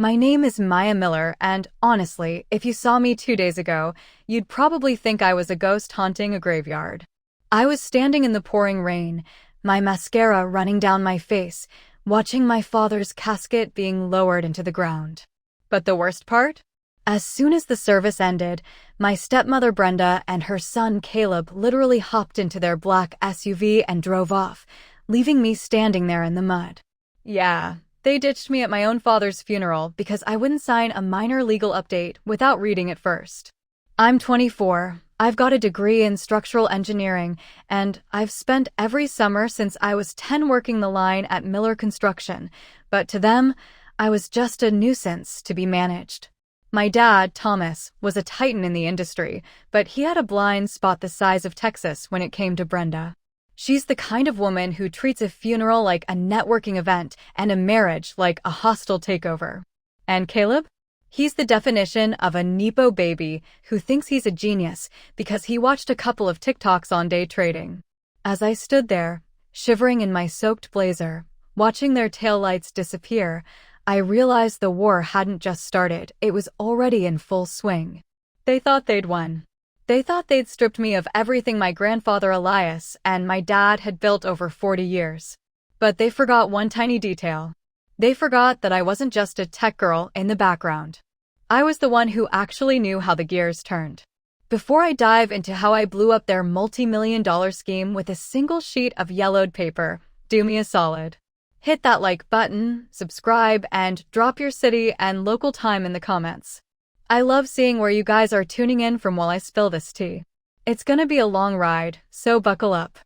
My name is Maya Miller, and honestly, if you saw me 2 days ago, you'd probably think I was a ghost haunting a graveyard. I was standing in the pouring rain, my mascara running down my face, watching my father's casket being lowered into the ground. But the worst part? As soon as the service ended, my stepmother Brenda and her son Caleb literally hopped into their black SUV and drove off, leaving me standing there in the mud. Yeah, they ditched me at my own father's funeral because I wouldn't sign a minor legal update without reading it first. I'm 24, I've got a degree in structural engineering, and I've spent every summer since I was 10 working the line at Miller Construction, but to them, I was just a nuisance to be managed. My dad, Thomas, was a titan in the industry, but he had a blind spot the size of Texas when it came to Brenda. She's the kind of woman who treats a funeral like a networking event and a marriage like a hostile takeover. And Caleb? He's the definition of a Nepo baby who thinks he's a genius because he watched a couple of TikToks on day trading. As I stood there, shivering in my soaked blazer, watching their taillights disappear, I realized the war hadn't just started, it was already in full swing. They thought they'd won. They thought they'd stripped me of everything my grandfather Elias and my dad had built over 40 years. But they forgot one tiny detail. They forgot that I wasn't just a tech girl in the background. I was the one who actually knew how the gears turned. Before I dive into how I blew up their multi-million-dollar scheme with a single sheet of yellowed paper, do me a solid. Hit that like button, subscribe, and drop your city and local time in the comments. I love seeing where you guys are tuning in from while I spill this tea. It's gonna be a long ride, so buckle up.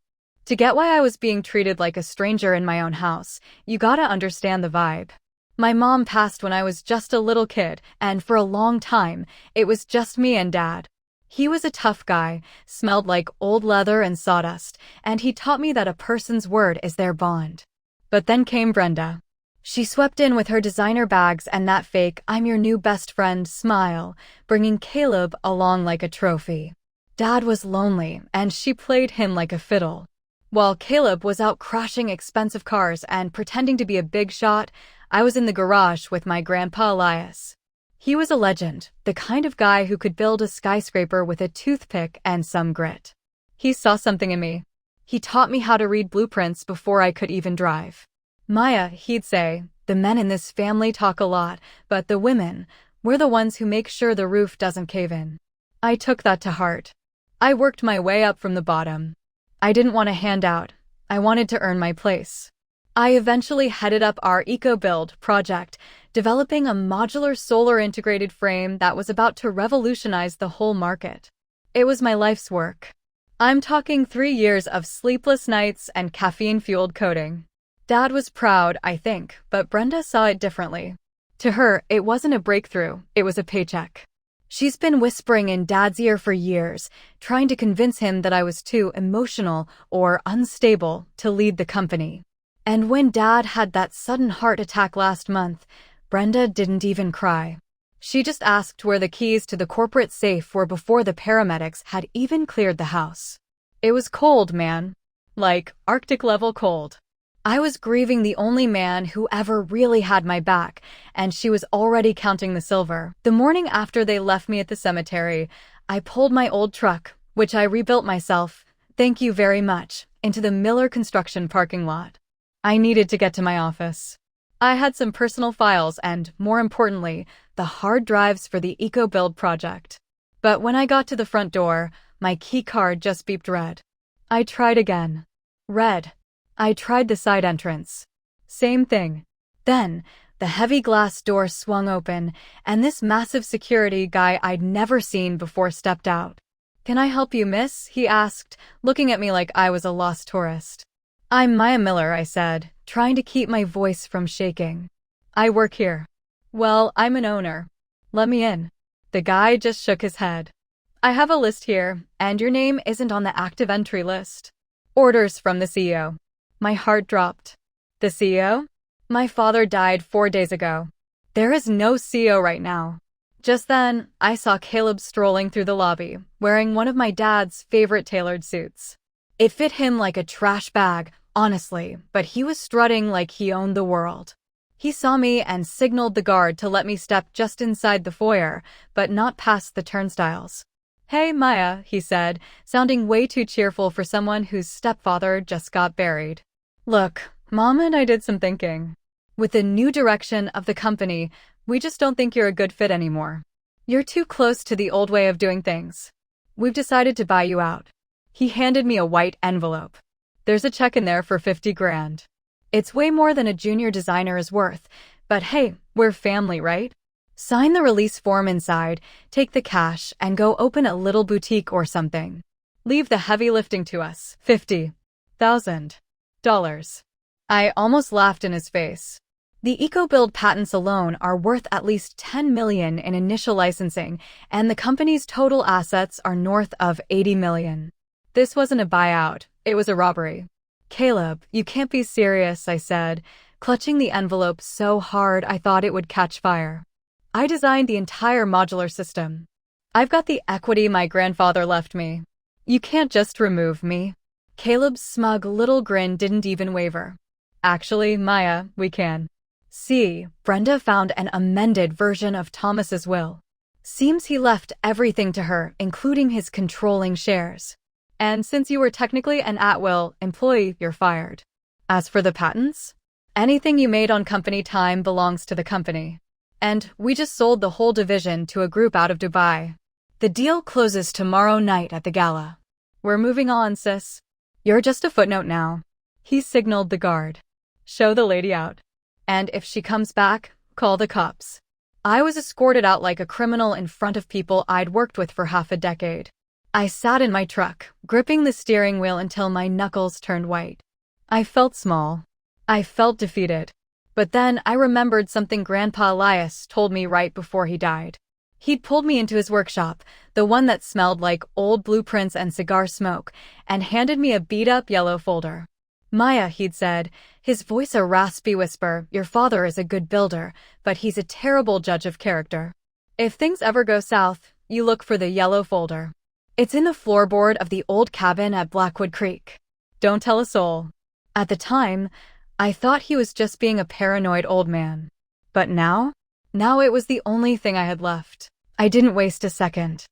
To get why I was being treated like a stranger in my own house, you gotta understand the vibe. My mom passed when I was just a little kid, and for a long time, it was just me and Dad. He was a tough guy, smelled like old leather and sawdust, and he taught me that a person's word is their bond. But then came Brenda. She swept in with her designer bags and that fake "I'm your new best friend" smile, bringing Caleb along like a trophy. Dad was lonely, and she played him like a fiddle. While Caleb was out crashing expensive cars and pretending to be a big shot, I was in the garage with my Grandpa Elias. He was a legend, the kind of guy who could build a skyscraper with a toothpick and some grit. He saw something in me. He taught me how to read blueprints before I could even drive. Maya, he'd say, the men in this family talk a lot, but the women, we're the ones who make sure the roof doesn't cave in. I took that to heart. I worked my way up from the bottom. I didn't want a handout. I wanted to earn my place. I eventually headed up our eco-build project, developing a modular solar integrated frame that was about to revolutionize the whole market. It was my life's work. I'm talking 3 years of sleepless nights and caffeine-fueled coding. Dad was proud, I think, but Brenda saw it differently. To her, it wasn't a breakthrough, it was a paycheck. She's been whispering in Dad's ear for years, trying to convince him that I was too emotional or unstable to lead the company. And when Dad had that sudden heart attack last month, Brenda didn't even cry. She just asked where the keys to the corporate safe were before the paramedics had even cleared the house. It was cold, man. Like, Arctic-level cold. I was grieving the only man who ever really had my back, and she was already counting the silver. The morning after they left me at the cemetery, I pulled my old truck, which I rebuilt myself, thank you very much, into the Miller Construction parking lot. I needed to get to my office. I had some personal files and, more importantly, the hard drives for the eco-build project. But when I got to the front door, my key card just beeped red. I tried again. Red. I tried the side entrance. Same thing. Then, the heavy glass door swung open, and this massive security guy I'd never seen before stepped out. "Can I help you, miss?" he asked, looking at me like I was a lost tourist. "I'm Maya Miller," I said, trying to keep my voice from shaking. "I work here." "Well, I'm an owner. Let me in." The guy just shook his head. "I have a list here, and your name isn't on the active entry list. Orders from the CEO." My heart dropped. The CEO? My father died 4 days ago. There is no CEO right now. Just then, I saw Caleb strolling through the lobby, wearing one of my dad's favorite tailored suits. It fit him like a trash bag, honestly, but he was strutting like he owned the world. He saw me and signaled the guard to let me step just inside the foyer, but not past the turnstiles. "Hey, Maya," he said, sounding way too cheerful for someone whose stepfather just got buried. "Look, Mom and I did some thinking. With the new direction of the company, we just don't think you're a good fit anymore. You're too close to the old way of doing things. We've decided to buy you out." He handed me a white envelope. "There's a check in there for 50 grand. It's way more than a junior designer is worth, but hey, we're family, right? Sign the release form inside, take the cash, and go open a little boutique or something. Leave the heavy lifting to us. $50,000. I almost laughed in his face. The EcoBuild patents alone are worth at least $10 million in initial licensing, and the company's total assets are north of $80 million. This wasn't a buyout, it was a robbery. "Caleb, you can't be serious," I said, clutching the envelope so hard I thought it would catch fire. "I designed the entire modular system. I've got the equity my grandfather left me. You can't just remove me." Caleb's smug little grin didn't even waver. "Actually, Maya, we can. See, Brenda found an amended version of Thomas's will. Seems he left everything to her, including his controlling shares. And since you were technically an at-will employee, you're fired. As for the patents, anything you made on company time belongs to the company. And we just sold the whole division to a group out of Dubai. The deal closes tomorrow night at the gala. We're moving on, sis. You're just a footnote now." He signaled the guard. "Show the lady out. And if she comes back, call the cops." I was escorted out like a criminal in front of people I'd worked with for half a decade. I sat in my truck, gripping the steering wheel until my knuckles turned white. I felt small. I felt defeated. But then I remembered something Grandpa Elias told me right before he died. He'd pulled me into his workshop, the one that smelled like old blueprints and cigar smoke, and handed me a beat-up yellow folder. "Maya," he'd said, his voice a raspy whisper, "your father is a good builder, but he's a terrible judge of character. If things ever go south, you look for the yellow folder. It's in the floorboard of the old cabin at Blackwood Creek. Don't tell a soul." At the time, I thought he was just being a paranoid old man. But now it was the only thing I had left. I didn't waste a second.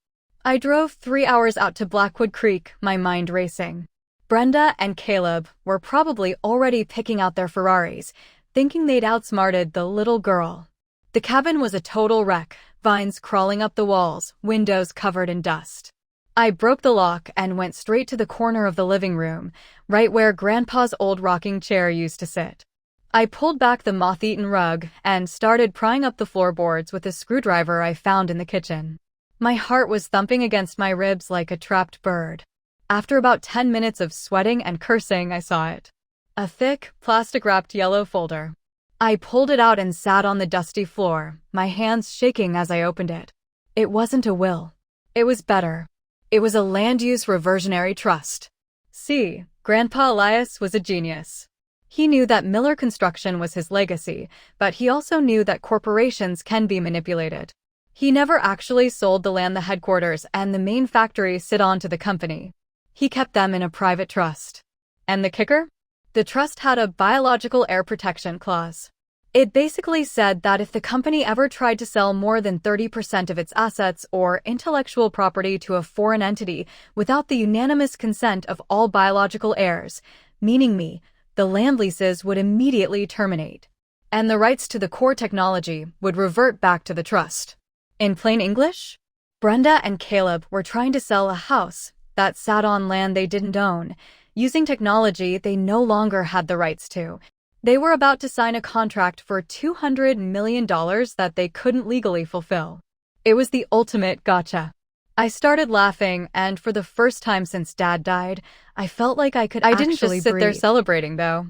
I drove 3 hours out to Blackwood Creek, my mind racing. Brenda and Caleb were probably already picking out their Ferraris, thinking they'd outsmarted the little girl. The cabin was a total wreck, vines crawling up the walls, windows covered in dust. I broke the lock and went straight to the corner of the living room, right where Grandpa's old rocking chair used to sit. I pulled back the moth-eaten rug and started prying up the floorboards with a screwdriver I found in the kitchen. My heart was thumping against my ribs like a trapped bird. After about 10 minutes of sweating and cursing, I saw it. A thick, plastic-wrapped yellow folder. I pulled it out and sat on the dusty floor, my hands shaking as I opened it. It wasn't a will. It was better. It was a land-use reversionary trust. See, Grandpa Elias was a genius. He knew that Miller Construction was his legacy, but he also knew that corporations can be manipulated. He never actually sold the land the headquarters and the main factory sit on to the company. He kept them in a private trust. And the kicker? The trust had a biological heir protection clause. It basically said that if the company ever tried to sell more than 30% of its assets or intellectual property to a foreign entity without the unanimous consent of all biological heirs, meaning me, the land leases would immediately terminate. And the rights to the core technology would revert back to the trust. In plain English, Brenda and Caleb were trying to sell a house that sat on land they didn't own, using technology they no longer had the rights to. They were about to sign a contract for $200 million that they couldn't legally fulfill. It was the ultimate gotcha. I started laughing, and for the first time since Dad died, I felt like I could actually breathe. I didn't just sit there celebrating, though.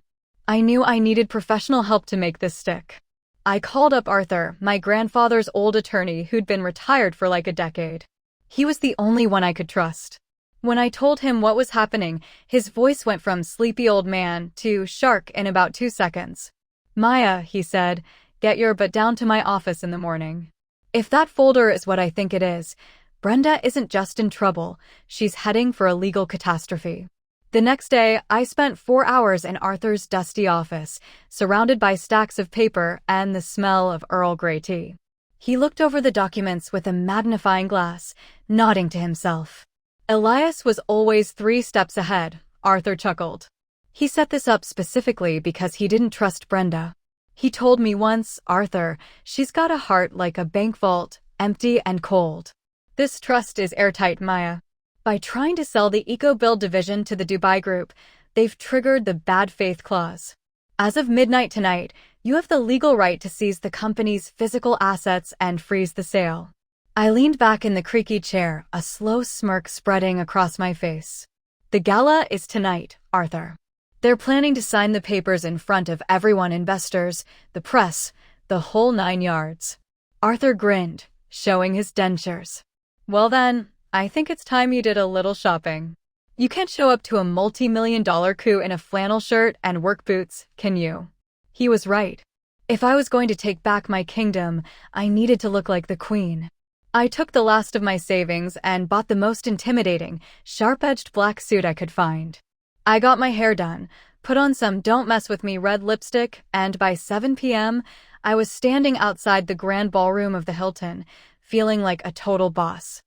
I knew I needed professional help to make this stick. I called up Arthur, my grandfather's old attorney who'd been retired for like a decade. He was the only one I could trust. When I told him what was happening, his voice went from sleepy old man to shark in about 2 seconds. "Maya," he said, "get your butt down to my office in the morning. If that folder is what I think it is, Brenda isn't just in trouble, she's heading for a legal catastrophe. The next day, I spent 4 hours in Arthur's dusty office, surrounded by stacks of paper and the smell of Earl Grey tea. He looked over the documents with a magnifying glass, nodding to himself. Elias was always 3 steps ahead, Arthur chuckled. He set this up specifically because he didn't trust Brenda. He told me once, "Arthur, she's got a heart like a bank vault, empty and cold." This trust is airtight, Maya. By trying to sell the eco-build division to the Dubai Group, they've triggered the bad faith clause. As of midnight tonight, you have the legal right to seize the company's physical assets and freeze the sale. I leaned back in the creaky chair, a slow smirk spreading across my face. The gala is tonight, Arthur. They're planning to sign the papers in front of everyone, investors, the press, the whole 9 yards. Arthur grinned, showing his dentures. Well then, I think it's time you did a little shopping. You can't show up to a multi-million-dollar coup in a flannel shirt and work boots, can you? He was right. If I was going to take back my kingdom, I needed to look like the queen. I took the last of my savings and bought the most intimidating, sharp-edged black suit I could find. I got my hair done, put on some Don't Mess With Me red lipstick, and by 7 p.m., I was standing outside the grand ballroom of the Hilton, feeling like a total boss.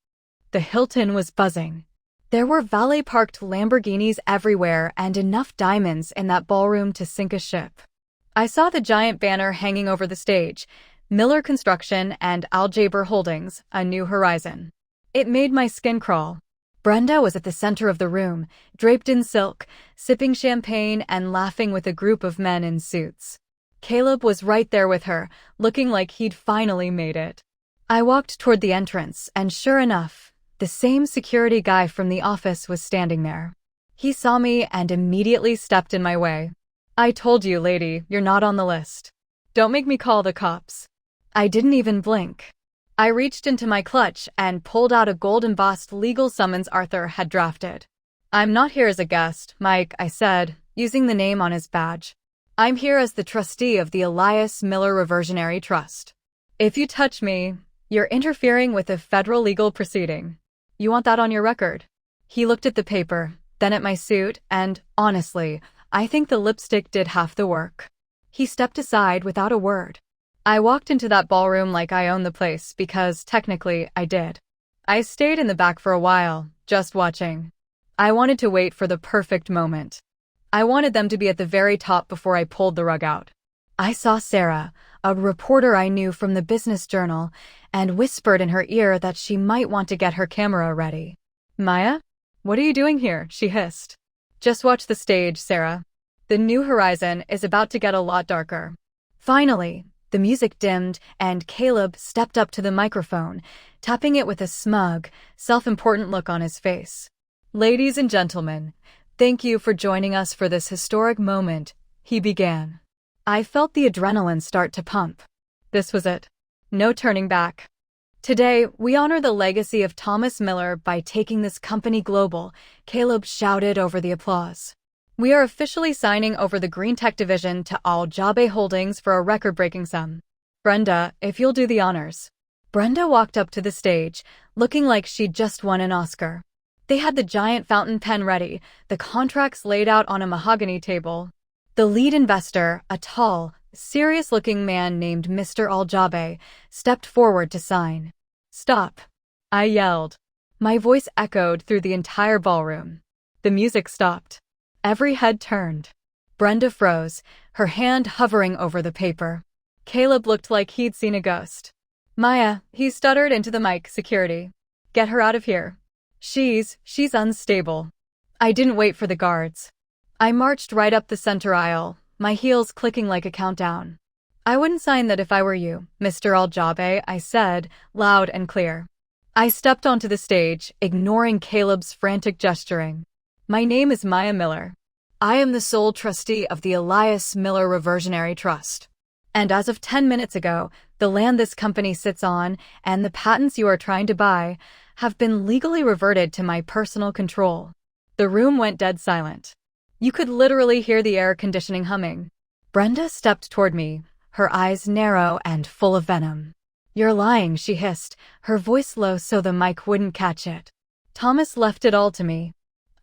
The Hilton was buzzing. There were valet-parked Lamborghinis everywhere and enough diamonds in that ballroom to sink a ship. I saw the giant banner hanging over the stage, Miller Construction and Aljaber Holdings, a new horizon. It made my skin crawl. Brenda was at the center of the room, draped in silk, sipping champagne and laughing with a group of men in suits. Caleb was right there with her, looking like he'd finally made it. I walked toward the entrance, and sure enough, the same security guy from the office was standing there. He saw me and immediately stepped in my way. "I told you, lady, you're not on the list. Don't make me call the cops." I didn't even blink. I reached into my clutch and pulled out a gold-embossed legal summons Arthur had drafted. "I'm not here as a guest, Mike," I said, using the name on his badge. "I'm here as the trustee of the Elias Miller Reversionary Trust. If you touch me, you're interfering with a federal legal proceeding. You want that on your record." He looked at the paper, then at my suit, and, honestly, I think the lipstick did half the work. He stepped aside without a word. I walked into that ballroom like I owned the place because, technically, I did. I stayed in the back for a while, just watching. I wanted to wait for the perfect moment. I wanted them to be at the very top before I pulled the rug out. I saw Sarah, a reporter I knew from the Business Journal, and whispered in her ear that she might want to get her camera ready. "Maya? What are you doing here?" she hissed. "Just watch the stage, Sarah. The new horizon is about to get a lot darker." Finally, the music dimmed and Caleb stepped up to the microphone, tapping it with a smug, self-important look on his face. "Ladies and gentlemen, thank you for joining us for this historic moment," he began. I felt the adrenaline start to pump. This was it. No turning back. "Today, we honor the legacy of Thomas Miller by taking this company global," Caleb shouted over the applause. "We are officially signing over the green tech division to Aljaber Holdings for a record-breaking sum. Brenda, if you'll do the honors." Brenda walked up to the stage, looking like she'd just won an Oscar. They had the giant fountain pen ready, the contracts laid out on a mahogany table. The lead investor, a tall, serious-looking man named Mr. Aljaber, stepped forward to sign. "Stop," I yelled. My voice echoed through the entire ballroom. The music stopped. Every head turned. Brenda froze, her hand hovering over the paper. Caleb looked like he'd seen a ghost. "Maya," he stuttered into the mic, "security. Get her out of here. She's unstable." I didn't wait for the guards. I marched right up the center aisle, my heels clicking like a countdown. "I wouldn't sign that if I were you, Mr. Aljaber," I said, loud and clear. I stepped onto the stage, ignoring Caleb's frantic gesturing. "My name is Maya Miller. I am the sole trustee of the Elias Miller Reversionary Trust. And as of 10 minutes ago, the land this company sits on and the patents you are trying to buy have been legally reverted to my personal control." The room went dead silent. You could literally hear the air conditioning humming. Brenda stepped toward me, her eyes narrow and full of venom. "You're lying," she hissed, her voice low so the mic wouldn't catch it. "Thomas left it all to me.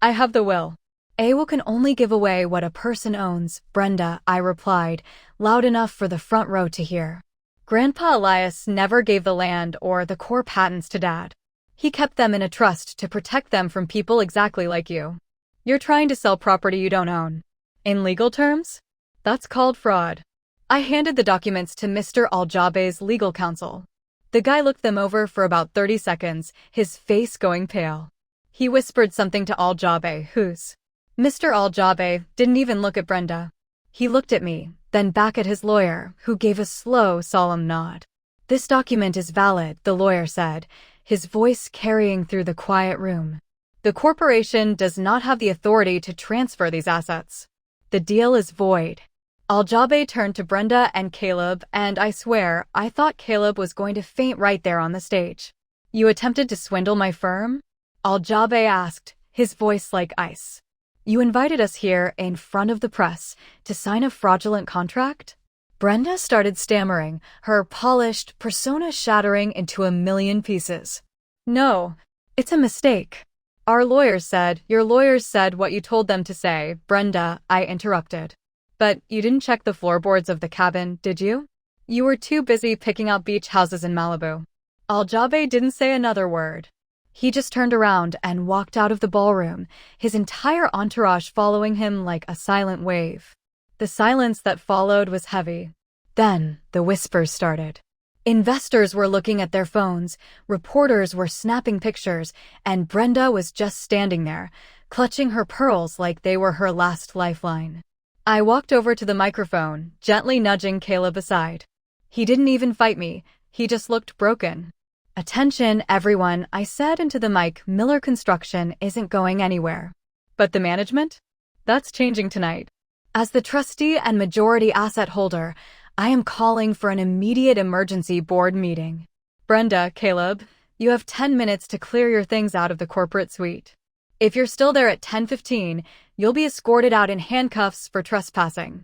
I have the will. "AWO can only give away what a person owns, Brenda," I replied, loud enough for the front row to hear. Grandpa Elias never gave the land or the core patents to Dad. He kept them in a trust to protect them from people exactly like you. You're trying to sell property you don't own. In legal terms, that's called fraud. I handed the documents to Mr. Aljabe's legal counsel. The guy looked them over for about 30 seconds, his face going pale. He whispered something to Aljabe, who's. Mr. Aljabe didn't even look at Brenda. He looked at me, then back at his lawyer, who gave a slow, solemn nod. "This document is valid," the lawyer said, his voice carrying through the quiet room. "The corporation does not have the authority to transfer these assets. The deal is void." Aljabe turned to Brenda and Caleb, and I swear, I thought Caleb was going to faint right there on the stage. "You attempted to swindle my firm?" Aljabe asked, his voice like ice. "You invited us here, in front of the press, to sign a fraudulent contract?" Brenda started stammering, her polished persona shattering into a million pieces. "No, it's a mistake. Our lawyers said, your lawyers said what you told them to say," Brenda, I interrupted. "But you didn't check the floorboards of the cabin, did you? You were too busy picking out beach houses in Malibu." Aljabe didn't say another word. He just turned around and walked out of the ballroom, his entire entourage following him like a silent wave. The silence that followed was heavy. Then the whispers started. Investors were looking at their phones, reporters were snapping pictures, and Brenda was just standing there, clutching her pearls like they were her last lifeline. I walked over to the microphone, gently nudging Caleb aside. He didn't even fight me, he just looked broken. "Attention, everyone," I said into the mic. "Miller Construction isn't going anywhere. But the management? That's changing tonight. As the trustee and majority asset holder, I am calling for an immediate emergency board meeting. Brenda, Caleb, you have 10 minutes to clear your things out of the corporate suite. If you're still there at 10:15, you'll be escorted out in handcuffs for trespassing."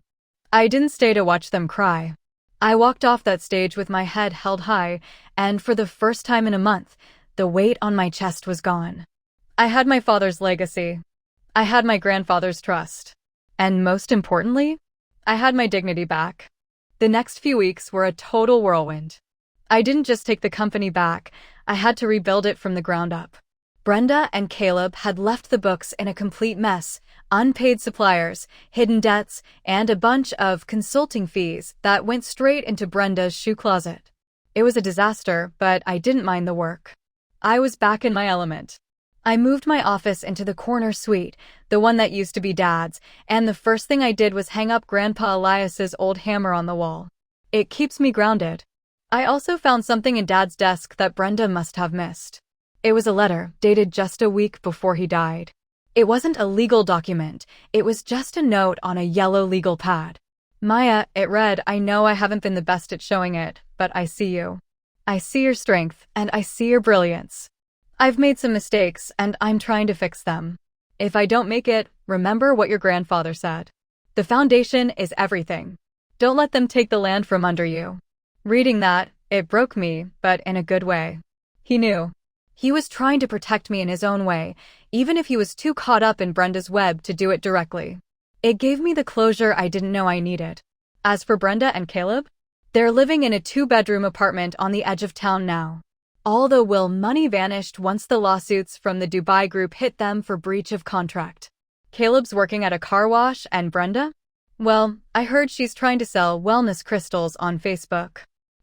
I didn't stay to watch them cry. I walked off that stage with my head held high, and for the first time in a month, the weight on my chest was gone. I had my father's legacy. I had my grandfather's trust. And most importantly, I had my dignity back. The next few weeks were a total whirlwind. I didn't just take the company back, I had to rebuild it from the ground up. Brenda and Caleb had left the books in a complete mess, unpaid suppliers, hidden debts, and a bunch of consulting fees that went straight into Brenda's shoe closet. It was a disaster, but I didn't mind the work. I was back in my element. I moved my office into the corner suite, the one that used to be Dad's, and the first thing I did was hang up Grandpa Elias's old hammer on the wall. It keeps me grounded. I also found something in Dad's desk that Brenda must have missed. It was a letter, dated just a week before he died. It wasn't a legal document, it was just a note on a yellow legal pad. "Maya," it read, "I know I haven't been the best at showing it, but I see you. I see your strength, and I see your brilliance. I've made some mistakes, and I'm trying to fix them. If I don't make it, remember what your grandfather said. The foundation is everything. Don't let them take the land from under you." Reading that, it broke me, but in a good way. He knew. He was trying to protect me in his own way, even if he was too caught up in Brenda's web to do it directly. It gave me the closure I didn't know I needed. As for Brenda and Caleb, they're living in a 2-bedroom apartment on the edge of town now. All the will money vanished once the lawsuits from the Dubai group hit them for breach of contract. Caleb's working at a car wash, and Brenda? Well, I heard she's trying to sell wellness crystals on Facebook.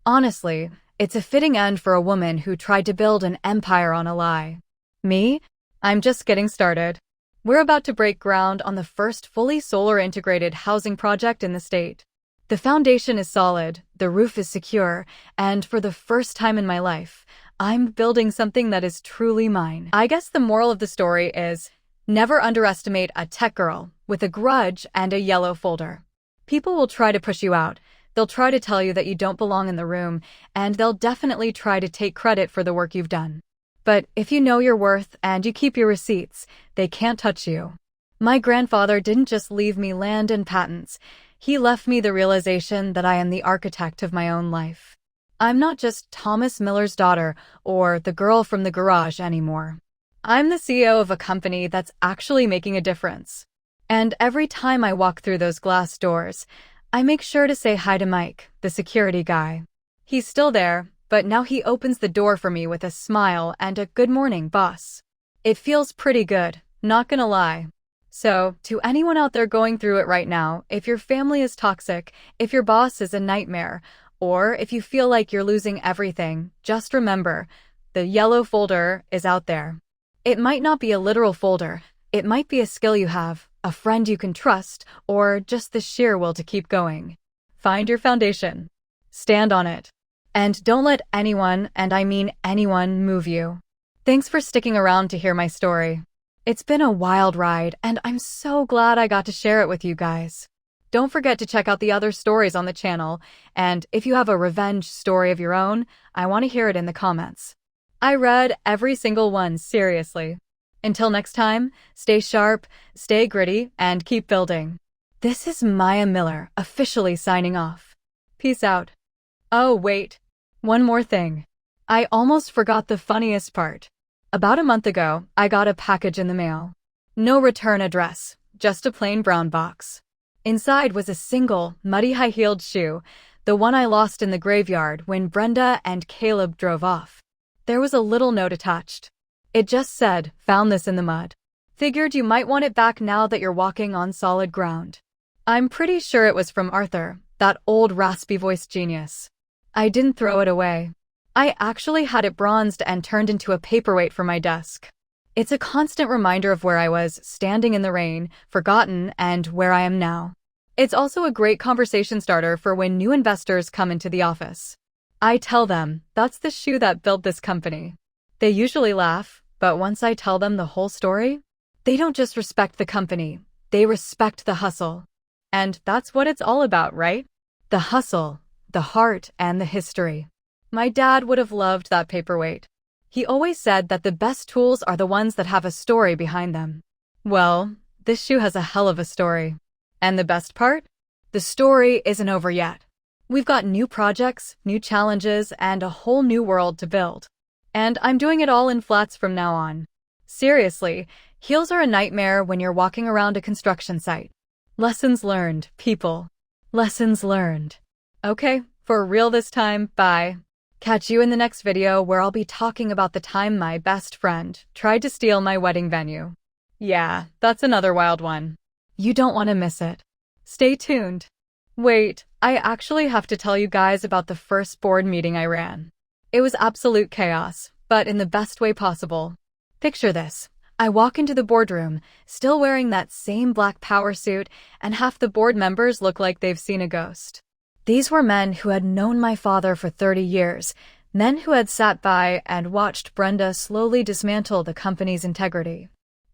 Honestly, it's a fitting end for a woman who tried to build an empire on a lie. Me? I'm just getting started. We're about to break ground on the first fully solar-integrated housing project in the state. The foundation is solid, the roof is secure, and for the first time in my life, I'm building something that is truly mine. I guess the moral of the story is, never underestimate a tech girl with a grudge and a yellow folder. People will try to push you out. They'll try to tell you that you don't belong in the room, and they'll definitely try to take credit for the work you've done. But if you know your worth and you keep your receipts, they can't touch you. My grandfather didn't just leave me land and patents. He left me the realization that I am the architect of my own life. I'm not just Thomas Miller's daughter or the girl from the garage anymore. I'm the CEO of a company that's actually making a difference. And every time I walk through those glass doors, I make sure to say hi to Mike, the security guy. He's still there, but now he opens the door for me with a smile and a "Good morning, boss." It feels pretty good, not gonna lie. So, to anyone out there going through it right now, if your family is toxic, if your boss is a nightmare, or if you feel like you're losing everything, just remember, the yellow folder is out there. It might not be a literal folder, it might be a skill you have, a friend you can trust, or just the sheer will to keep going. Find your foundation. Stand on it. And don't let anyone, and I mean anyone, move you. Thanks for sticking around to hear my story. It's been a wild ride, and I'm so glad I got to share it with you guys. Don't forget to check out the other stories on the channel, and if you have a revenge story of your own, I want to hear it in the comments. I read every single one, seriously. Until next time, stay sharp, stay gritty, and keep building. This is Maya Miller, officially signing off. Peace out. Oh, wait. One more thing. I almost forgot the funniest part. About a month ago, I got a package in the mail. No return address, just a plain brown box. Inside was a single, muddy high-heeled shoe, the one I lost in the graveyard when Brenda and Caleb drove off. There was a little note attached. It just said, "Found this in the mud. Figured you might want it back now that you're walking on solid ground." I'm pretty sure it was from Arthur, that old raspy-voiced genius. I didn't throw it away. I actually had it bronzed and turned into a paperweight for my desk. It's a constant reminder of where I was, standing in the rain, forgotten, and where I am now. It's also a great conversation starter for when new investors come into the office. I tell them, that's the shoe that built this company. They usually laugh, but once I tell them the whole story, they don't just respect the company, they respect the hustle. And that's what it's all about, right? The hustle, the heart, and the history. My dad would have loved that paperweight. He always said that the best tools are the ones that have a story behind them. Well, this shoe has a hell of a story. And the best part? The story isn't over yet. We've got new projects, new challenges, and a whole new world to build. And I'm doing it all in flats from now on. Seriously, heels are a nightmare when you're walking around a construction site. Lessons learned, people. Lessons learned. Okay, for real this time, bye. Catch you in the next video where I'll be talking about the time my best friend tried to steal my wedding venue. Yeah, that's another wild one. You don't want to miss it. Stay tuned. Wait, I actually have to tell you guys about the first board meeting I ran. It was absolute chaos, but in the best way possible. Picture this. I walk into the boardroom, still wearing that same black power suit, and half the board members look like they've seen a ghost. These were men who had known my father for 30 years, men who had sat by and watched Brenda slowly dismantle the company's integrity.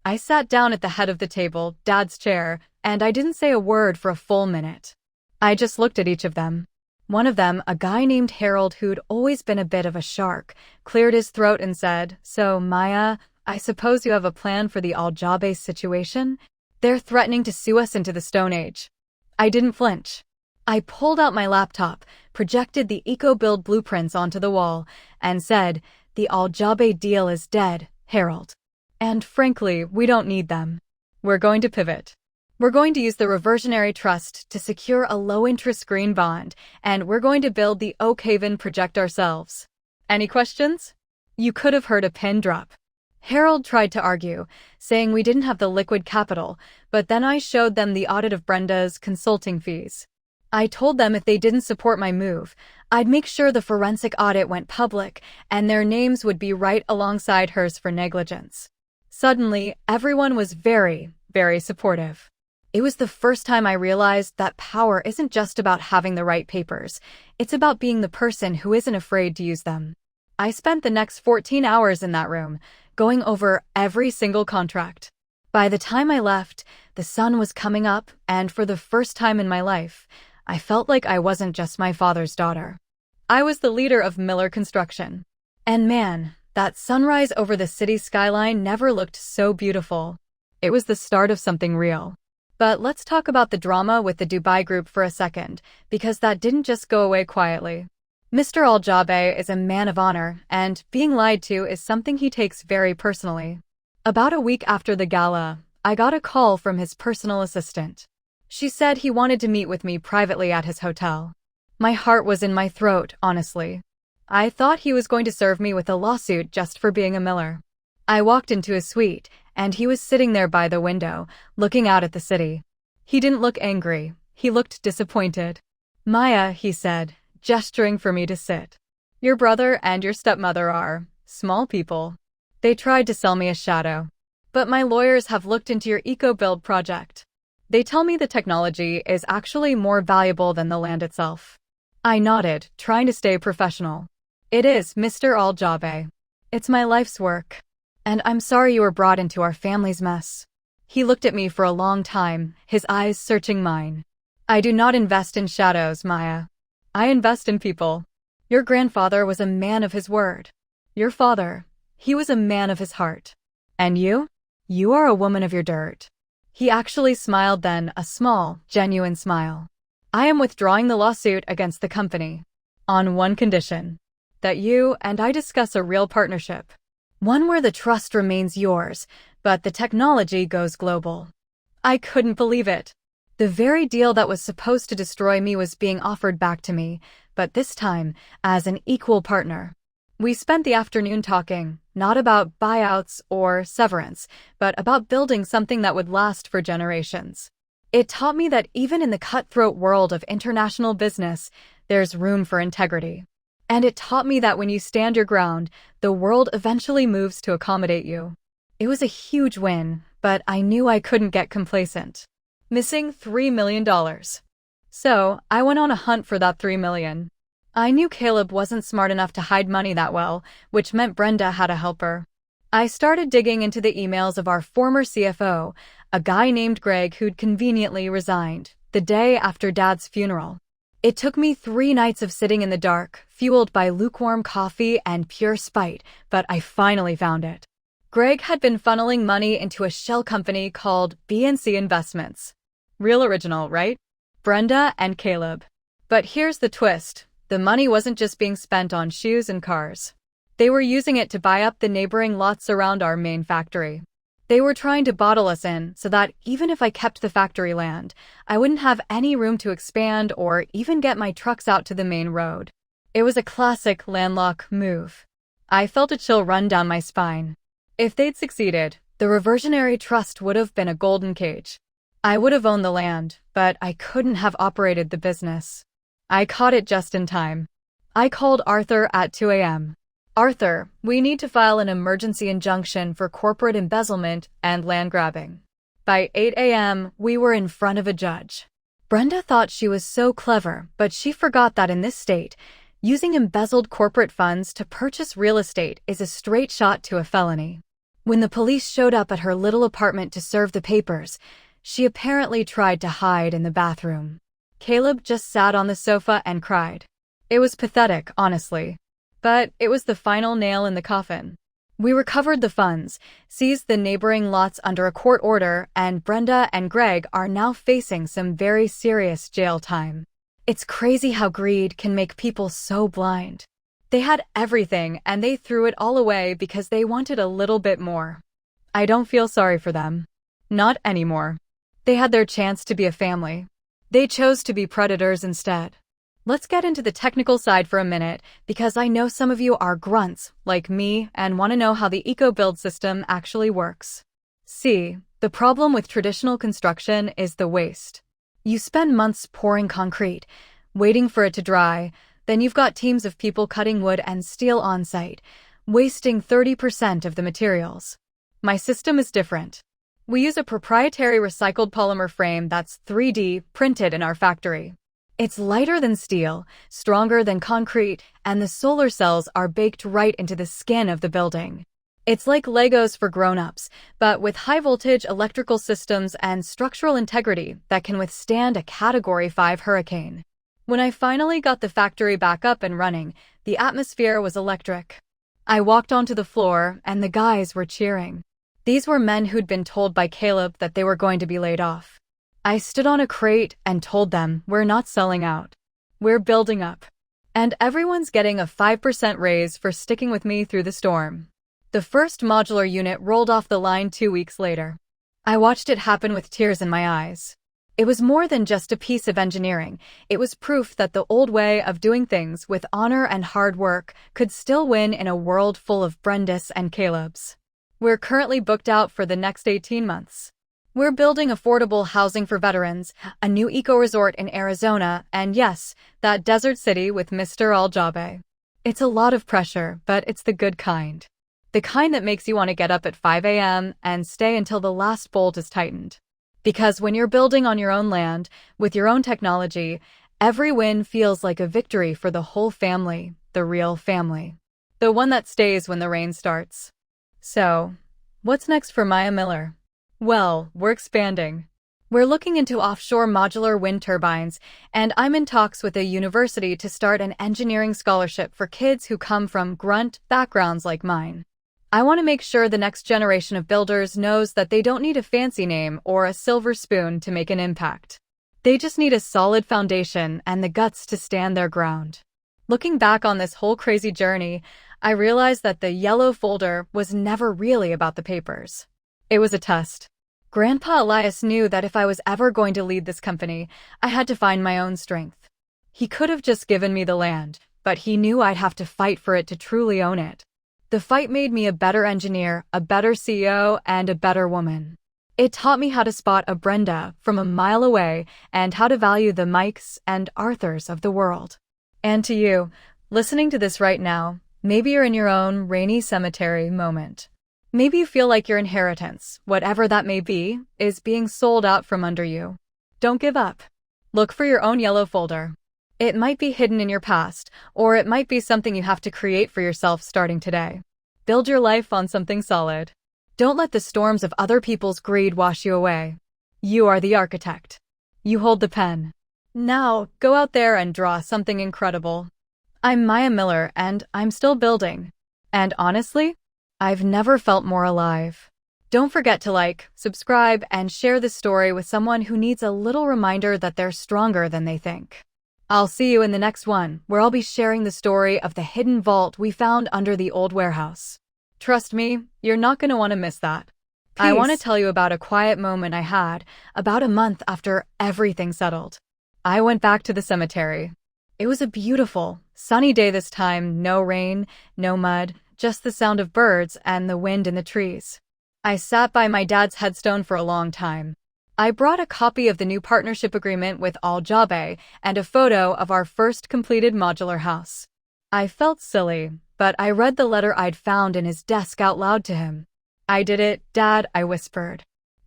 I sat down at the head of the table, Dad's chair, and I didn't say a word for a full minute. I just looked at each of them. One of them, a guy named Harold who'd always been a bit of a shark, cleared his throat and said, "So, Maya, I suppose you have a plan for the Al-Jabe situation? They're threatening to sue us into the Stone Age." I didn't flinch. I pulled out my laptop, projected the eco-build blueprints onto the wall, and said, "The Al-Jabe deal is dead, Harold. And frankly, we don't need them. We're going to pivot. We're going to use the Reversionary Trust to secure a low-interest green bond, and we're going to build the Oak Haven project ourselves." Any questions? You could have heard a pin drop. Harold tried to argue, saying we didn't have the liquid capital, but then I showed them the audit of Brenda's consulting fees. I told them if they didn't support my move, I'd make sure the forensic audit went public and their names would be right alongside hers for negligence. Suddenly, everyone was very, very supportive. It was the first time I realized that power isn't just about having the right papers, it's about being the person who isn't afraid to use them. I spent the next 14 hours in that room, going over every single contract. By the time I left, the sun was coming up, and for the first time in my life, I felt like I wasn't just my father's daughter. I was the leader of Miller Construction. And man, that sunrise over the city skyline never looked so beautiful. It was the start of something real. But let's talk about the drama with the Dubai group for a second, because that didn't just go away quietly. Mr. Al-Jabe is a man of honor, and being lied to is something he takes very personally. About a week after the gala, I got a call from his personal assistant. She said he wanted to meet with me privately at his hotel. My heart was in my throat, honestly. I thought he was going to serve me with a lawsuit just for being a Miller. I walked into his suite, and he was sitting there by the window, looking out at the city. He didn't look angry. He looked disappointed. "Maya," he said, gesturing for me to sit. "Your brother and your stepmother are small people. They tried to sell me a shadow. But my lawyers have looked into your eco-build project. They tell me the technology is actually more valuable than the land itself." I nodded, trying to stay professional. "It is, Mr. Al-Jabe. It's my life's work. And I'm sorry you were brought into our family's mess." He looked at me for a long time, his eyes searching mine. "I do not invest in shadows, Maya. I invest in people. Your grandfather was a man of his word. Your father, he was a man of his heart. And you? You are a woman of your dirt." He actually smiled then, a small, genuine smile. "I am withdrawing the lawsuit against the company. On one condition. That you and I discuss a real partnership. One where the trust remains yours, but the technology goes global." I couldn't believe it. The very deal that was supposed to destroy me was being offered back to me, but this time, as an equal partner. We spent the afternoon talking, not about buyouts or severance, but about building something that would last for generations. It taught me that even in the cutthroat world of international business, there's room for integrity. And it taught me that when you stand your ground, the world eventually moves to accommodate you. It was a huge win, but I knew I couldn't get complacent. Missing $3 million. So, I went on a hunt for that $3 million. I knew Caleb wasn't smart enough to hide money that well, which meant Brenda had a helper. I started digging into the emails of our former CFO, a guy named Greg who'd conveniently resigned, the day after Dad's funeral. It took me 3 nights of sitting in the dark, fueled by lukewarm coffee and pure spite, but I finally found it. Greg had been funneling money into a shell company called BNC Investments. Real original, right? Brenda and Caleb. But here's the twist. The money wasn't just being spent on shoes and cars. They were using it to buy up the neighboring lots around our main factory. They were trying to bottle us in so that even if I kept the factory land, I wouldn't have any room to expand or even get my trucks out to the main road. It was a classic landlock move. I felt a chill run down my spine. If they'd succeeded, the Reversionary Trust would have been a golden cage. I would have owned the land, but I couldn't have operated the business. I caught it just in time. I called Arthur at 2 a.m. "Arthur, we need to file an emergency injunction for corporate embezzlement and land grabbing." By 8 a.m., we were in front of a judge. Brenda thought she was so clever, but she forgot that in this state, using embezzled corporate funds to purchase real estate is a straight shot to a felony. When the police showed up at her little apartment to serve the papers, she apparently tried to hide in the bathroom. Caleb just sat on the sofa and cried. It was pathetic, honestly. But it was the final nail in the coffin. We recovered the funds, seized the neighboring lots under a court order, and Brenda and Greg are now facing some very serious jail time. It's crazy how greed can make people so blind. They had everything, and they threw it all away because they wanted a little bit more. I don't feel sorry for them. Not anymore. They had their chance to be a family. They chose to be predators instead. Let's get into the technical side for a minute, because I know some of you are grunts, like me, and want to know how the eco-build system actually works. See, the problem with traditional construction is the waste. You spend months pouring concrete, waiting for it to dry, then you've got teams of people cutting wood and steel on site, wasting 30% of the materials. My system is different. We use a proprietary recycled polymer frame that's 3D printed in our factory. It's lighter than steel, stronger than concrete, and the solar cells are baked right into the skin of the building. It's like Legos for grown-ups, but with high-voltage electrical systems and structural integrity that can withstand a Category 5 hurricane. When I finally got the factory back up and running, the atmosphere was electric. I walked onto the floor, and the guys were cheering. These were men who'd been told by Caleb that they were going to be laid off. I stood on a crate and told them, we're not selling out. We're building up. And everyone's getting a 5% raise for sticking with me through the storm. The first modular unit rolled off the line 2 weeks later. I watched it happen with tears in my eyes. It was more than just a piece of engineering. It was proof that the old way of doing things with honor and hard work could still win in a world full of Brendas and Calebs. We're currently booked out for the next 18 months. We're building affordable housing for veterans, a new eco-resort in Arizona, and yes, that desert city with Mr. Aljabe. It's a lot of pressure, but it's the good kind. The kind that makes you want to get up at 5 a.m. and stay until the last bolt is tightened. Because when you're building on your own land, with your own technology, every win feels like a victory for the whole family, the real family. The one that stays when the rain starts. So, what's next for Maya Miller? Well, we're expanding. We're looking into offshore modular wind turbines, and I'm in talks with a university to start an engineering scholarship for kids who come from Grunt backgrounds like mine. I want to make sure the next generation of builders knows that they don't need a fancy name or a silver spoon to make an impact. They just need a solid foundation and the guts to stand their ground. Looking back on this whole crazy journey, I realized that the yellow folder was never really about the papers. It was a test. Grandpa Elias knew that if I was ever going to lead this company, I had to find my own strength. He could have just given me the land, but he knew I'd have to fight for it to truly own it. The fight made me a better engineer, a better CEO, and a better woman. It taught me how to spot a Brenda from a mile away and how to value the Mikes and Arthurs of the world. And to you, listening to this right now, maybe you're in your own rainy cemetery moment. Maybe you feel like your inheritance, whatever that may be, is being sold out from under you. Don't give up. Look for your own yellow folder. It might be hidden in your past, or it might be something you have to create for yourself starting today. Build your life on something solid. Don't let the storms of other people's greed wash you away. You are the architect. You hold the pen. Now, go out there and draw something incredible. I'm Maya Miller, and I'm still building. And honestly, I've never felt more alive. Don't forget to like, subscribe, and share this story with someone who needs a little reminder that they're stronger than they think. I'll see you in the next one, where I'll be sharing the story of the hidden vault we found under the old warehouse. Trust me, you're not going to want to miss that. Peace. I want to tell you about a quiet moment I had about a month after everything settled. I went back to the cemetery. It was a beautiful, sunny day this time, no rain, no mud, just the sound of birds and the wind in the trees. I sat by my dad's headstone for a long time. I brought a copy of the new partnership agreement with Al Jabe and a photo of our first completed modular house. I felt silly, but I read the letter I'd found in his desk out loud to him. I did it, Dad, I whispered.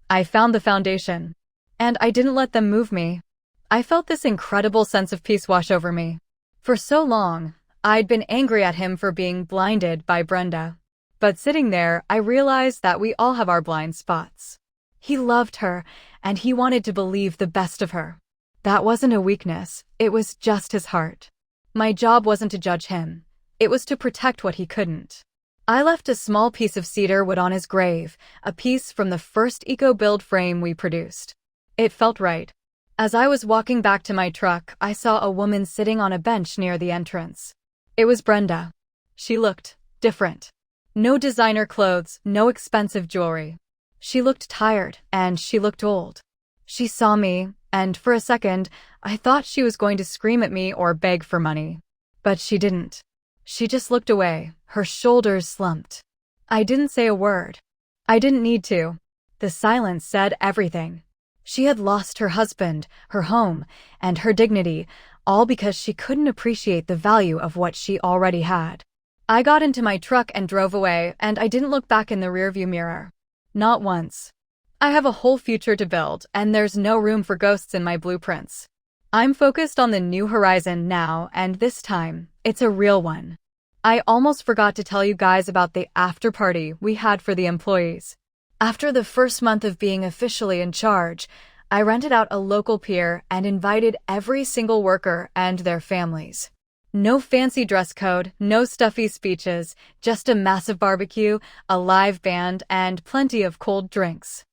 I found the foundation. And I didn't let them move me. I felt this incredible sense of peace wash over me. For so long, I'd been angry at him for being blinded by Brenda. But sitting there, I realized that we all have our blind spots. He loved her, and he wanted to believe the best of her. That wasn't a weakness, it was just his heart. My job wasn't to judge him. It was to protect what he couldn't. I left a small piece of cedar wood on his grave, a piece from the first eco-build frame we produced. It felt right. As I was walking back to my truck, I saw a woman sitting on a bench near the entrance. It was Brenda. She looked different. No designer clothes, no expensive jewelry. She looked tired, and she looked old. She saw me, and for a second, I thought she was going to scream at me or beg for money. But she didn't. She just looked away, her shoulders slumped. I didn't say a word. I didn't need to. The silence said everything. She had lost her husband, her home, and her dignity, all because she couldn't appreciate the value of what she already had. I got into my truck and drove away, and I didn't look back in the rearview mirror. Not once. I have a whole future to build, and there's no room for ghosts in my blueprints. I'm focused on the new horizon now, and this time, it's a real one. I almost forgot to tell you guys about the after party we had for the employees. After the first month of being officially in charge, I rented out a local pier and invited every single worker and their families. No fancy dress code, no stuffy speeches, just a massive barbecue, a live band, and plenty of cold drinks.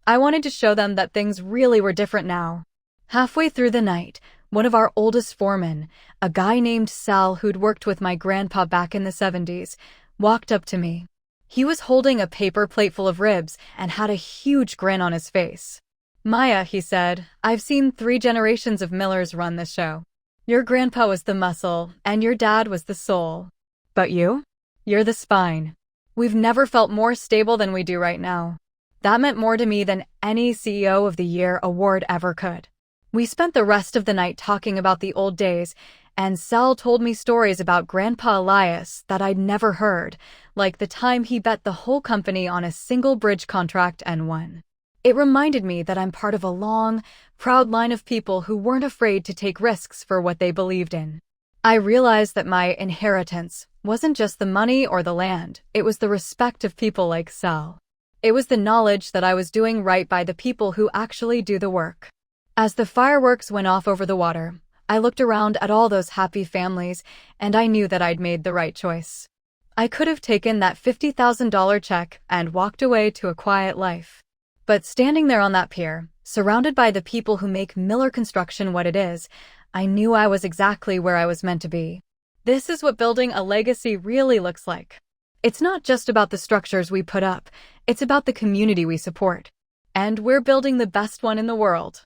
I wanted to show them that things really were different now. Halfway through the night, one of our oldest foremen, a guy named Sal who'd worked with my grandpa back in the 70s, walked up to me. He was holding a paper plate full of ribs and had a huge grin on his face. "Maya," he said, "I've seen 3 generations of Millers run this show. Your grandpa was the muscle, and your dad was the soul. But you? You're the spine. We've never felt more stable than we do right now." That meant more to me than any CEO of the Year award ever could. We spent the rest of the night talking about the old days, and Sal told me stories about Grandpa Elias that I'd never heard, like the time he bet the whole company on a single bridge contract and won. It reminded me that I'm part of a long, proud line of people who weren't afraid to take risks for what they believed in. I realized that my inheritance wasn't just the money or the land, it was the respect of people like Sal. It was the knowledge that I was doing right by the people who actually do the work. As the fireworks went off over the water, I looked around at all those happy families, and I knew that I'd made the right choice. I could have taken that $50,000 check and walked away to a quiet life. But standing there on that pier, surrounded by the people who make Miller Construction what it is, I knew I was exactly where I was meant to be. This is what building a legacy really looks like. It's not just about the structures we put up, it's about the community we support. And we're building the best one in the world.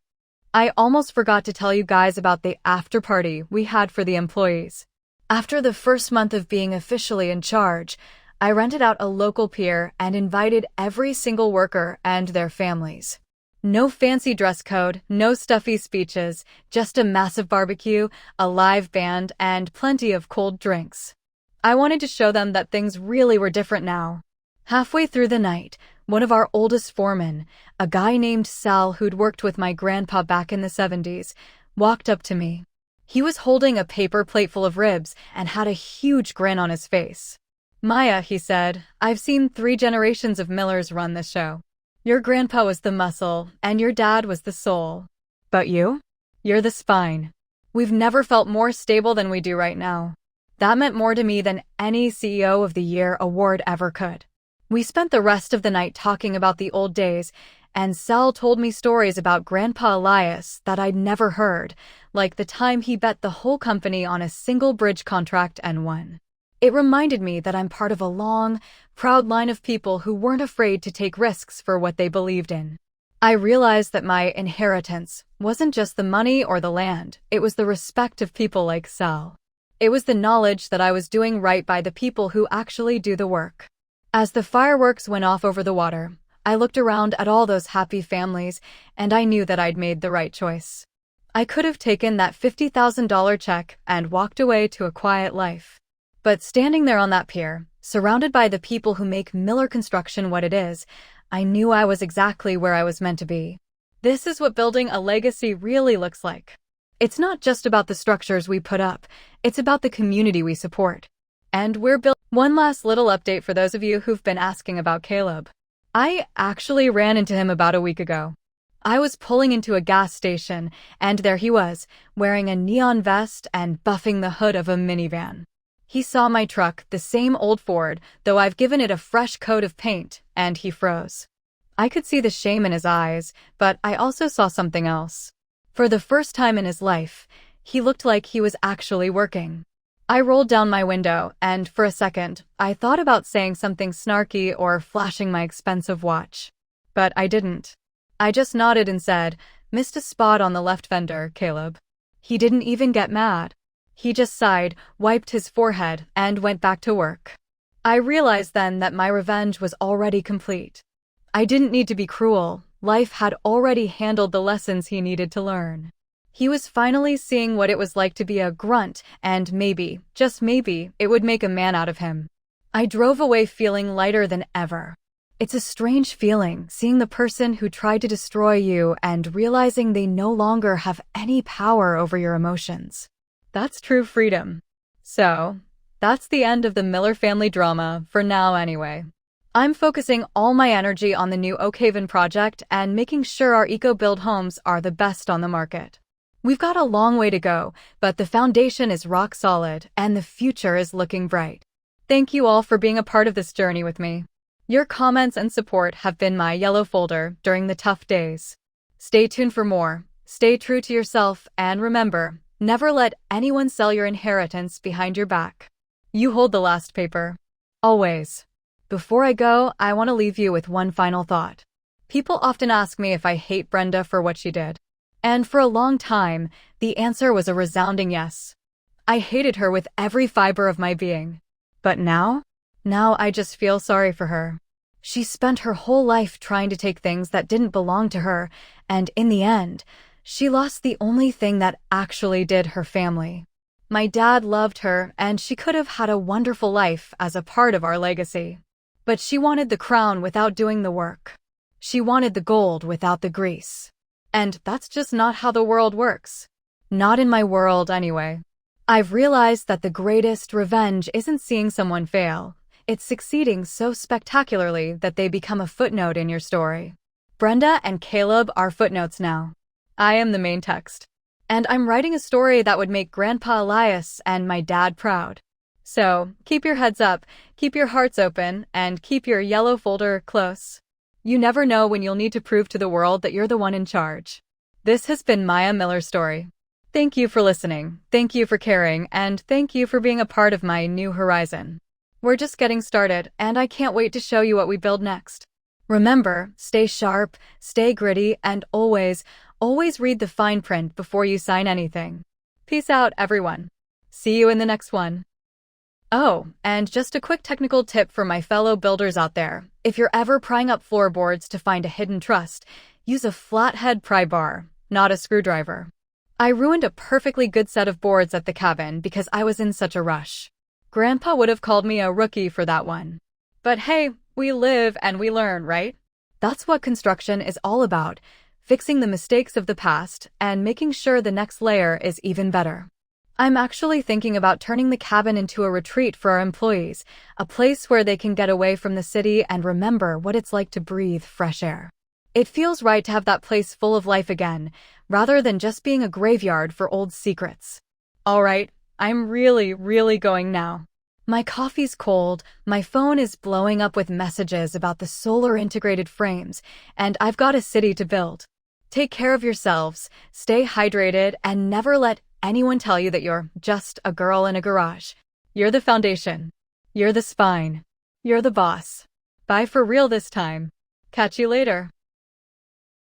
I almost forgot to tell you guys about the after party we had for the employees. After the first month of being officially in charge, I rented out a local pier and invited every single worker and their families. No fancy dress code, no stuffy speeches, just a massive barbecue, a live band, and plenty of cold drinks. I wanted to show them that things really were different now. Halfway through the night, one of our oldest foremen, a guy named Sal who'd worked with my grandpa back in the 70s, walked up to me. He was holding a paper plate full of ribs and had a huge grin on his face. "Maya," he said, "I've seen 3 generations of Millers run this show. Your grandpa was the muscle, and your dad was the soul. But you? You're the spine. We've never felt more stable than we do right now." That meant more to me than any CEO of the Year award ever could. We spent the rest of the night talking about the old days, and Sal told me stories about Grandpa Elias that I'd never heard, like the time he bet the whole company on a single bridge contract and won. It reminded me that I'm part of a long, proud line of people who weren't afraid to take risks for what they believed in. I realized that my inheritance wasn't just the money or the land, it was the respect of people like Sal. It was the knowledge that I was doing right by the people who actually do the work. As the fireworks went off over the water, I looked around at all those happy families, and I knew that I'd made the right choice. I could have taken that $50,000 check and walked away to a quiet life. But standing there on that pier, surrounded by the people who make Miller Construction what it is, I knew I was exactly where I was meant to be. This is what building a legacy really looks like. It's not just about the structures we put up, it's about the community we support. And we're building. One last little update for those of you who've been asking about Caleb. I actually ran into him about a week ago. I was pulling into a gas station, and there he was, wearing a neon vest and buffing the hood of a minivan. He saw my truck, the same old Ford, though I've given it a fresh coat of paint, and he froze. I could see the shame in his eyes, but I also saw something else. For the first time in his life, he looked like he was actually working. I rolled down my window, and for a second, I thought about saying something snarky or flashing my expensive watch. But I didn't. I just nodded and said, "Missed a spot on the left fender, Caleb." He didn't even get mad. He just sighed, wiped his forehead, and went back to work. I realized then that my revenge was already complete. I didn't need to be cruel. Life had already handled the lessons he needed to learn. He was finally seeing what it was like to be a grunt, and maybe, just maybe, it would make a man out of him. I drove away feeling lighter than ever. It's a strange feeling, seeing the person who tried to destroy you and realizing they no longer have any power over your emotions. That's true freedom. So, that's the end of the Miller family drama, for now anyway. I'm focusing all my energy on the new Oakhaven project and making sure our eco-build homes are the best on the market. We've got a long way to go, but the foundation is rock solid and the future is looking bright. Thank you all for being a part of this journey with me. Your comments and support have been my yellow folder during the tough days. Stay tuned for more, stay true to yourself, and remember, never let anyone sell your inheritance behind your back. You hold the last paper. Always. Before I go, I want to leave you with one final thought. People often ask me if I hate Brenda for what she did. And for a long time, the answer was a resounding yes. I hated her with every fiber of my being. But now I just feel sorry for her. She spent her whole life trying to take things that didn't belong to her, and in the end, she lost the only thing that actually did, her family. My dad loved her, and she could have had a wonderful life as a part of our legacy. But she wanted the crown without doing the work. She wanted the gold without the grease. And that's just not how the world works. Not in my world, anyway. I've realized that the greatest revenge isn't seeing someone fail. It's succeeding so spectacularly that they become a footnote in your story. Brenda and Caleb are footnotes now. I am the main text. And I'm writing a story that would make Grandpa Elias and my dad proud. So, keep your heads up, keep your hearts open, and keep your yellow folder close. You never know when you'll need to prove to the world that you're the one in charge. This has been Maya Miller's story. Thank you for listening, thank you for caring, and thank you for being a part of my new horizon. We're just getting started, and I can't wait to show you what we build next. Remember, stay sharp, stay gritty, and always read the fine print before you sign anything. Peace out, everyone. See you in the next one. Oh, and just a quick technical tip for my fellow builders out there. If you're ever prying up floorboards to find a hidden trust, use a flathead pry bar, not a screwdriver. I ruined a perfectly good set of boards at the cabin because I was in such a rush. Grandpa would have called me a rookie for that one. But hey, we live and we learn, right? That's what construction is all about, fixing the mistakes of the past and making sure the next layer is even better. I'm actually thinking about turning the cabin into a retreat for our employees, a place where they can get away from the city and remember what it's like to breathe fresh air. It feels right to have that place full of life again, rather than just being a graveyard for old secrets. All right, I'm really going now. My coffee's cold, my phone is blowing up with messages about the solar integrated frames, and I've got a city to build. Take care of yourselves, stay hydrated, and never let anyone tell you that you're just a girl in a garage. You're the foundation. You're the spine. You're the boss. Bye for real this time. Catch you later.